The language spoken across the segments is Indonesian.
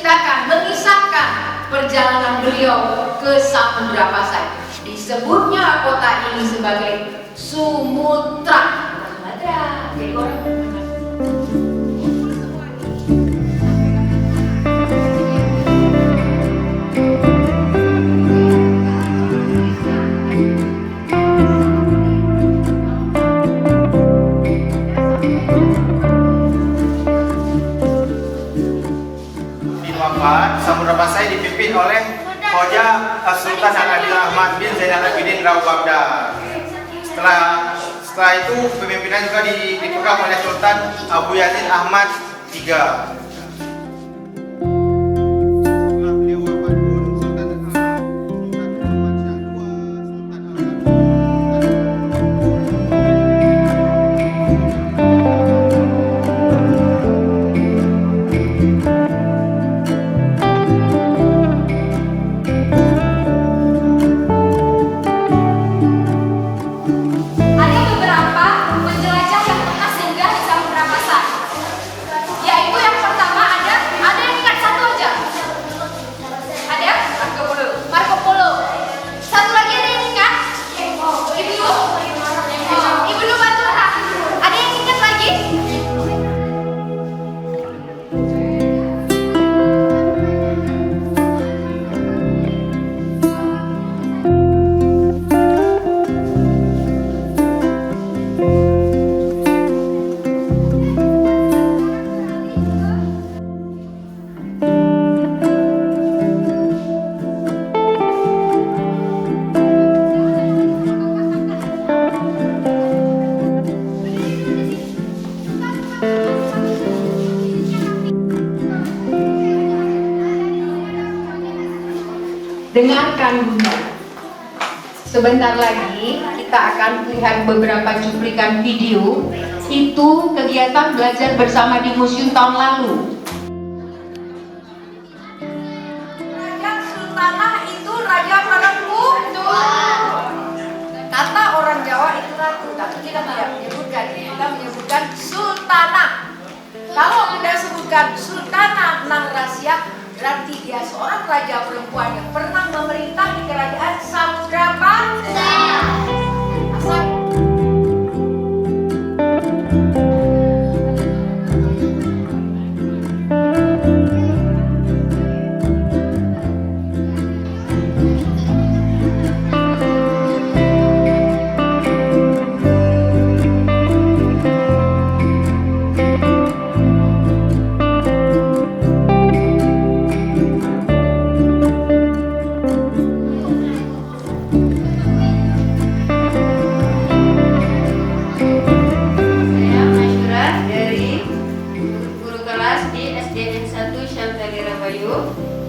menceritakan, mengisahkan perjalanan beliau ke Samudra Pasai. Disebutnya kota ini sebagai Sumutra. Jadi orang Samudra Pasai dipimpin oleh Hoja Sultan Al-Adil Ahmad bin Zainal Abidin Rawabda. Setelah itu pemimpinan juga dipegang oleh Sultan Abu Yazid Ahmad III. dengarkan Bunda. Sebentar lagi kita akan lihat beberapa cuplikan video. Itu kegiatan belajar bersama di museum tahun lalu. Raja Sultanah itu raja perempu. Kata orang Jawa itu ratu, tapi kita tidak menyebutkan. Kita menyebutkan sultanah. Kalau kita sebutkan sultanah nang rahasia, berarti dia seorang raja perempuan yang pernah memerintah di kerajaan Samudra Pasai.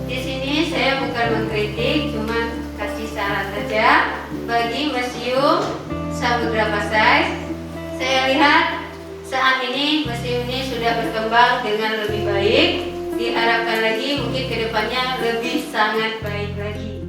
Di sini saya bukan mengkritik, cuma kasih saran saja bagi Museum Samudra Pasai. Saya lihat saat ini museum ini sudah berkembang dengan lebih baik. Diharapkan lagi mungkin kedepannya lebih sangat baik lagi.